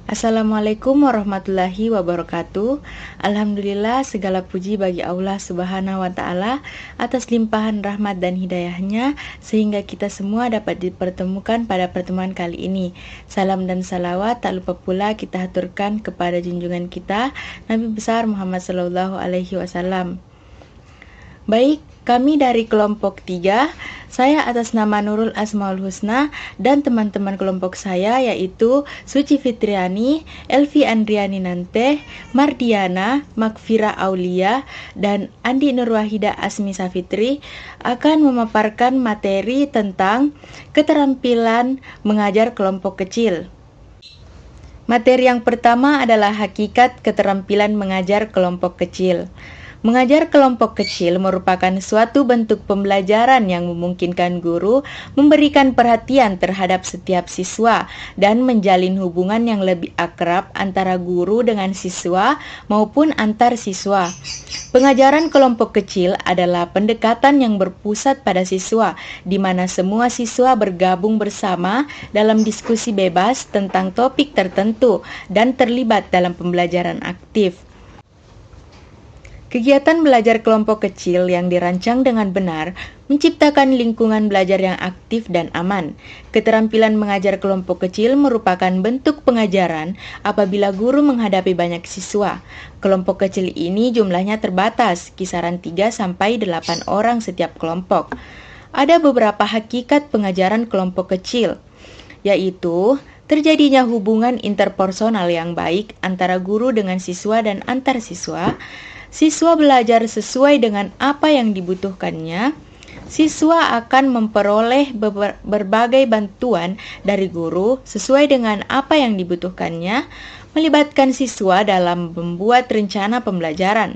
Assalamualaikum warahmatullahi wabarakatuh. Alhamdulillah, segala puji bagi Allah Subhanahu wa Ta'ala atas limpahan rahmat dan hidayahnya, sehingga kita semua dapat dipertemukan pada pertemuan kali ini. Salam dan salawat tak lupa pula kita haturkan kepada junjungan kita Nabi besar Muhammad Sallallahu Alaihi Wasallam. Baik, kami dari kelompok 3, saya atas nama Nurul Asmaul Husna dan teman-teman kelompok saya yaitu Suci Fitriani, Elvi Andriani Nante, Mardiana, Makfira Aulia, dan Andi Nurwahida Asmi Safitri akan memaparkan materi tentang keterampilan mengajar kelompok kecil. Materi yang pertama adalah hakikat keterampilan mengajar kelompok kecil. Mengajar kelompok kecil merupakan suatu bentuk pembelajaran yang memungkinkan guru memberikan perhatian terhadap setiap siswa dan menjalin hubungan yang lebih akrab antara guru dengan siswa maupun antar siswa. Pengajaran kelompok kecil adalah pendekatan yang berpusat pada siswa, di mana semua siswa bergabung bersama dalam diskusi bebas tentang topik tertentu dan terlibat dalam pembelajaran aktif. Kegiatan belajar kelompok kecil yang dirancang dengan benar menciptakan lingkungan belajar yang aktif dan aman. Keterampilan mengajar kelompok kecil merupakan bentuk pengajaran apabila guru menghadapi banyak siswa. Kelompok kecil ini jumlahnya terbatas, kisaran 3-8 orang setiap kelompok. Ada beberapa hakikat pengajaran kelompok kecil, yaitu terjadinya hubungan interpersonal yang baik antara guru dengan siswa dan antar siswa. Siswa belajar sesuai dengan apa yang dibutuhkannya. Siswa akan memperoleh berbagai bantuan dari guru sesuai dengan apa yang dibutuhkannya, melibatkan siswa dalam membuat rencana pembelajaran.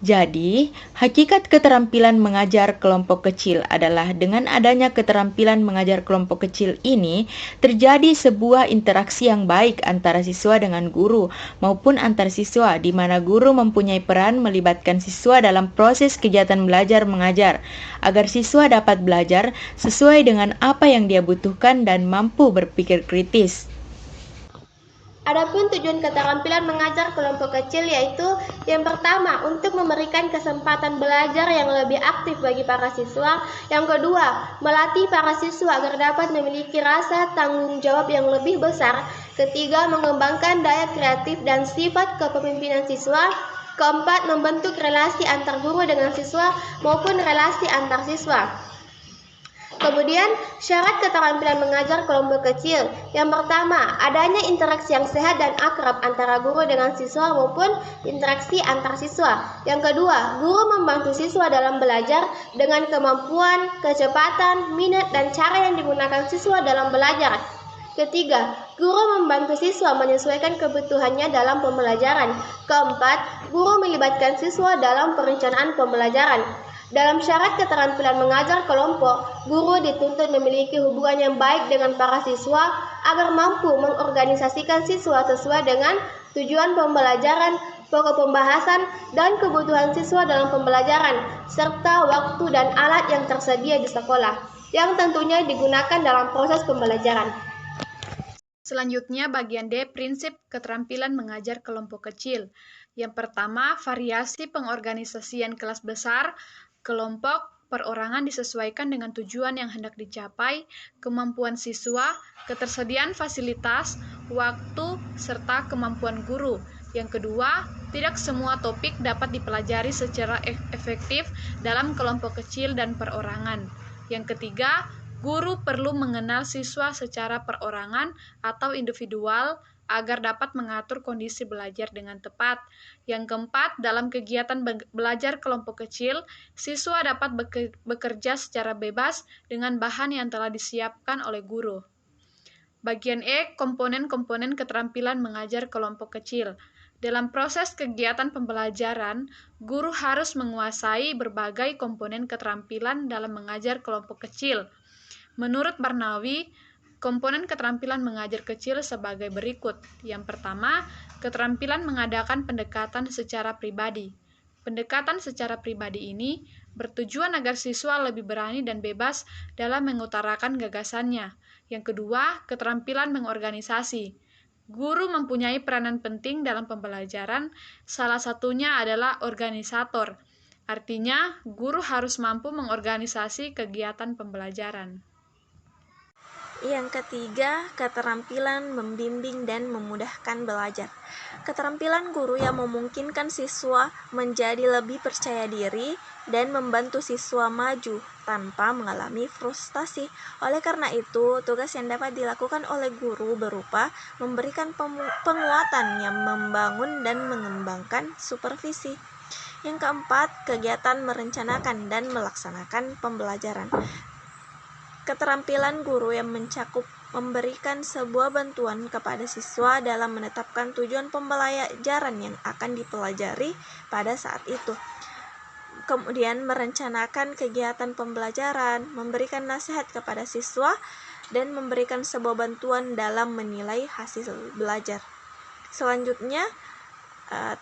Jadi, hakikat keterampilan mengajar kelompok kecil adalah dengan adanya keterampilan mengajar kelompok kecil ini, terjadi sebuah interaksi yang baik antara siswa dengan guru maupun antar siswa, di mana guru mempunyai peran melibatkan siswa dalam proses kegiatan belajar mengajar, agar siswa dapat belajar sesuai dengan apa yang dia butuhkan dan mampu berpikir kritis. Adapun tujuan keterampilan mengajar kelompok kecil yaitu yang pertama, untuk memberikan kesempatan belajar yang lebih aktif bagi para siswa. Yang kedua, melatih para siswa agar dapat memiliki rasa tanggung jawab yang lebih besar. Ketiga, mengembangkan daya kreatif dan sifat kepemimpinan siswa. Keempat, membentuk relasi antar guru dengan siswa maupun relasi antar siswa. Kemudian, syarat keterampilan mengajar kelompok kecil. Yang pertama, adanya interaksi yang sehat dan akrab antara guru dengan siswa maupun interaksi antar siswa. Yang kedua, guru membantu siswa dalam belajar dengan kemampuan, kecepatan, minat, dan cara yang digunakan siswa dalam belajar. Ketiga, guru membantu siswa menyesuaikan kebutuhannya dalam pembelajaran. Keempat, guru melibatkan siswa dalam perencanaan pembelajaran. Dalam syarat keterampilan mengajar kelompok, guru dituntut memiliki hubungan yang baik dengan para siswa agar mampu mengorganisasikan siswa sesuai dengan tujuan pembelajaran, pokok pembahasan, dan kebutuhan siswa dalam pembelajaran, serta waktu dan alat yang tersedia di sekolah, yang tentunya digunakan dalam proses pembelajaran. Selanjutnya bagian D, prinsip keterampilan mengajar kelompok kecil. Yang pertama, variasi pengorganisasian kelas besar, kelompok, perorangan disesuaikan dengan tujuan yang hendak dicapai, kemampuan siswa, ketersediaan fasilitas, waktu, serta kemampuan guru. Yang kedua, tidak semua topik dapat dipelajari secara efektif dalam kelompok kecil dan perorangan. Yang ketiga, guru perlu mengenal siswa secara perorangan atau individual agar dapat mengatur kondisi belajar dengan tepat. Yang keempat, dalam kegiatan belajar kelompok kecil, siswa dapat bekerja secara bebas dengan bahan yang telah disiapkan oleh guru. Bagian E, komponen-komponen keterampilan mengajar kelompok kecil. Dalam proses kegiatan pembelajaran, guru harus menguasai berbagai komponen keterampilan dalam mengajar kelompok kecil. Menurut Barnawi, komponen keterampilan mengajar kecil sebagai berikut. Yang pertama, keterampilan mengadakan pendekatan secara pribadi. Pendekatan secara pribadi ini bertujuan agar siswa lebih berani dan bebas dalam mengutarakan gagasannya. Yang kedua, keterampilan mengorganisasi. Guru mempunyai peranan penting dalam pembelajaran, salah satunya adalah organisator. Artinya, guru harus mampu mengorganisasi kegiatan pembelajaran. Yang ketiga, keterampilan membimbing dan memudahkan belajar. Keterampilan guru yang memungkinkan siswa menjadi lebih percaya diri dan membantu siswa maju tanpa mengalami frustasi. Oleh karena itu, tugas yang dapat dilakukan oleh guru berupa memberikan penguatan yang membangun dan mengembangkan supervisi. Yang keempat, kegiatan merencanakan dan melaksanakan pembelajaran. Keterampilan guru yang mencakup memberikan sebuah bantuan kepada siswa dalam menetapkan tujuan pembelajaran yang akan dipelajari pada saat itu. Kemudian merencanakan kegiatan pembelajaran, memberikan nasihat kepada siswa, dan memberikan sebuah bantuan dalam menilai hasil belajar. Selanjutnya,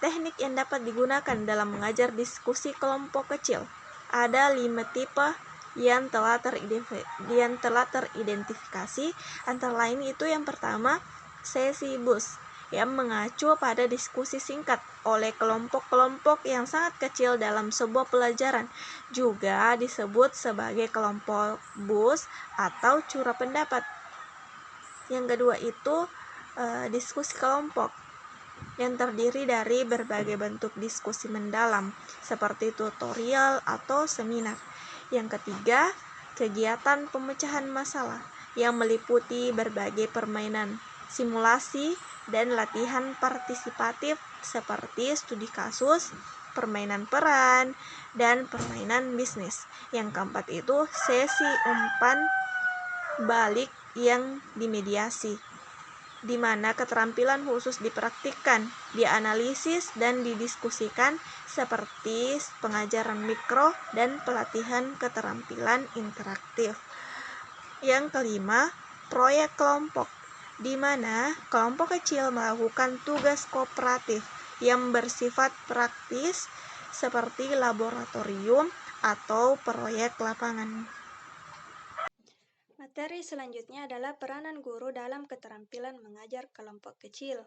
teknik yang dapat digunakan dalam mengajar diskusi kelompok kecil. Ada 5 tipe yang telah teridentifikasi, antara lain itu yang pertama, sesi bus, yang mengacu pada diskusi singkat oleh kelompok-kelompok yang sangat kecil dalam sebuah pelajaran, juga disebut sebagai kelompok bus atau cura pendapat. Yang kedua itu diskusi kelompok, yang terdiri dari berbagai bentuk diskusi mendalam seperti tutorial atau seminar. Yang ketiga, kegiatan pemecahan masalah yang meliputi berbagai permainan, simulasi, dan latihan partisipatif seperti studi kasus, permainan peran, dan permainan bisnis. Yang keempat itu sesi umpan balik yang dimediasi, di mana keterampilan khusus dipraktikkan, dianalisis, dan didiskusikan seperti pengajaran mikro dan pelatihan keterampilan interaktif. Yang kelima, proyek kelompok, di mana kelompok kecil melakukan tugas kooperatif yang bersifat praktis seperti laboratorium atau proyek lapangan. Materi selanjutnya adalah peranan guru dalam keterampilan mengajar kelompok kecil.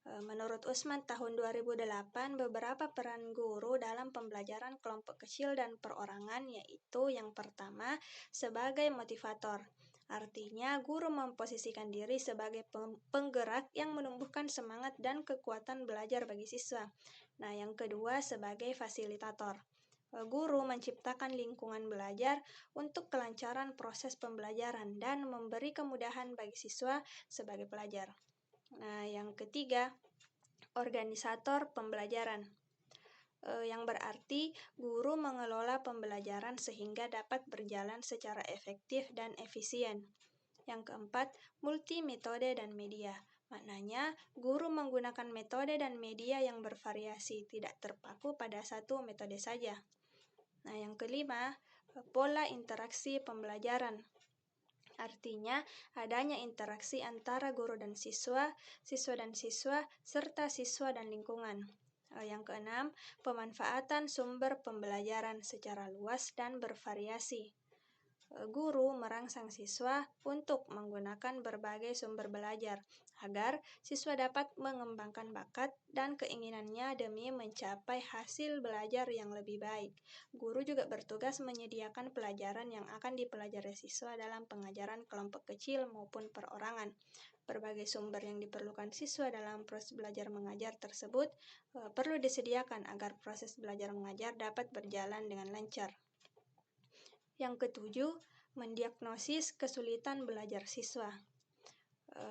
Menurut Usman tahun 2008, beberapa peran guru dalam pembelajaran kelompok kecil dan perorangan, yaitu yang pertama, sebagai motivator. Artinya, guru memposisikan diri sebagai penggerak yang menumbuhkan semangat dan kekuatan belajar bagi siswa. Nah, yang kedua, sebagai fasilitator. Guru menciptakan lingkungan belajar untuk kelancaran proses pembelajaran dan memberi kemudahan bagi siswa sebagai pelajar. Nah, yang ketiga, organisator pembelajaran, yang berarti guru mengelola pembelajaran sehingga dapat berjalan secara efektif dan efisien. Yang keempat, multimetode dan media. Maknanya, guru menggunakan metode dan media yang bervariasi, tidak terpaku pada satu metode saja. Nah, yang kelima, pola interaksi pembelajaran. Artinya, adanya interaksi antara guru dan siswa, serta siswa dan lingkungan. Yang keenam, pemanfaatan sumber pembelajaran secara luas dan bervariasi. Guru merangsang siswa untuk menggunakan berbagai sumber belajar agar siswa dapat mengembangkan bakat dan keinginannya demi mencapai hasil belajar yang lebih baik. Guru juga bertugas menyediakan pelajaran yang akan dipelajari siswa dalam pengajaran kelompok kecil maupun perorangan. Berbagai sumber yang diperlukan siswa dalam proses belajar mengajar tersebut perlu disediakan agar proses belajar mengajar dapat berjalan dengan lancar. Yang ketujuh, mendiagnosis kesulitan belajar siswa.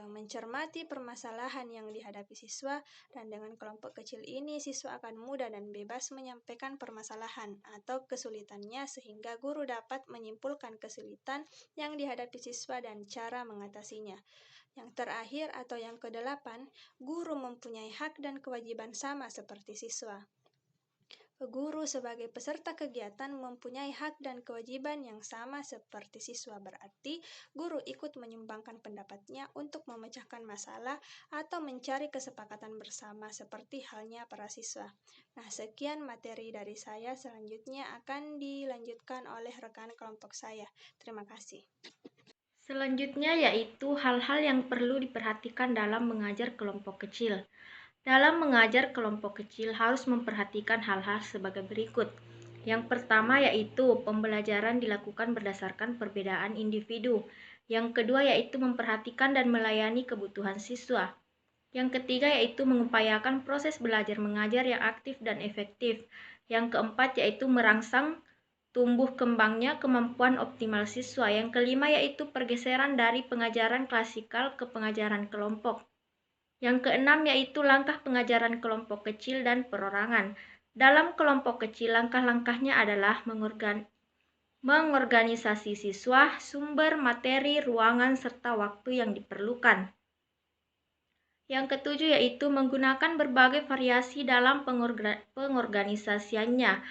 Mencermati permasalahan yang dihadapi siswa, dan dengan kelompok kecil ini siswa akan mudah dan bebas menyampaikan permasalahan atau kesulitannya sehingga guru dapat menyimpulkan kesulitan yang dihadapi siswa dan cara mengatasinya. Yang terakhir atau yang kedelapan, guru mempunyai hak dan kewajiban sama seperti siswa. Guru sebagai peserta kegiatan mempunyai hak dan kewajiban yang sama seperti siswa, berarti guru ikut menyumbangkan pendapatnya untuk memecahkan masalah atau mencari kesepakatan bersama seperti halnya para siswa. Nah, sekian materi dari saya, selanjutnya akan dilanjutkan oleh rekan kelompok saya. Terima kasih. Selanjutnya yaitu hal-hal yang perlu diperhatikan dalam mengajar kelompok kecil. Dalam mengajar kelompok kecil harus memperhatikan hal-hal sebagai berikut. Yang pertama yaitu pembelajaran dilakukan berdasarkan perbedaan individu. Yang kedua yaitu memperhatikan dan melayani kebutuhan siswa. Yang ketiga yaitu mengupayakan proses belajar mengajar yang aktif dan efektif. Yang keempat yaitu merangsang tumbuh kembangnya kemampuan optimal siswa. Yang kelima yaitu pergeseran dari pengajaran klasikal ke pengajaran kelompok. Yang keenam yaitu langkah pengajaran kelompok kecil dan perorangan. Dalam kelompok kecil, langkah-langkahnya adalah mengorganisasi siswa, sumber, materi, ruangan, serta waktu yang diperlukan. Yang ketujuh yaitu menggunakan berbagai variasi dalam pengorganisasiannya.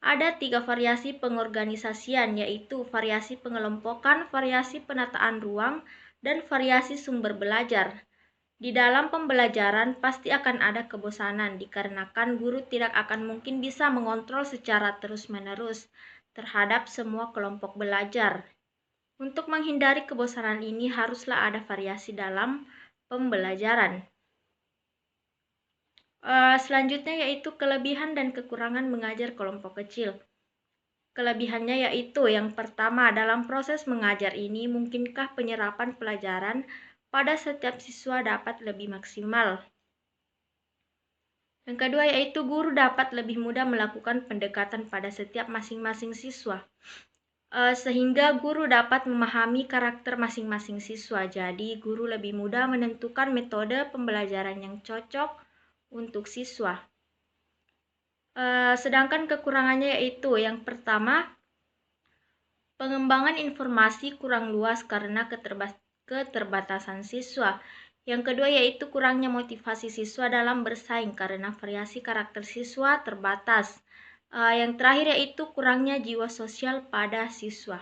Ada 3 variasi pengorganisasian, yaitu variasi pengelompokan, variasi penataan ruang, dan variasi sumber belajar. Di dalam pembelajaran pasti akan ada kebosanan dikarenakan guru tidak akan mungkin bisa mengontrol secara terus-menerus terhadap semua kelompok belajar. Untuk menghindari kebosanan ini haruslah ada variasi dalam pembelajaran. Selanjutnya yaitu kelebihan dan kekurangan mengajar kelompok kecil. Kelebihannya yaitu yang pertama, dalam proses mengajar ini mungkinkah penyerapan pelajaran pada setiap siswa dapat lebih maksimal. Yang kedua yaitu guru dapat lebih mudah melakukan pendekatan pada setiap masing-masing siswa. Sehingga guru dapat memahami karakter masing-masing siswa. Jadi guru lebih mudah menentukan metode pembelajaran yang cocok untuk siswa. Sedangkan kekurangannya yaitu yang pertama, pengembangan informasi kurang luas karena keterbatasan siswa. Yang kedua yaitu kurangnya motivasi siswa dalam bersaing karena variasi karakter siswa terbatas. Yang terakhir yaitu kurangnya jiwa sosial pada siswa.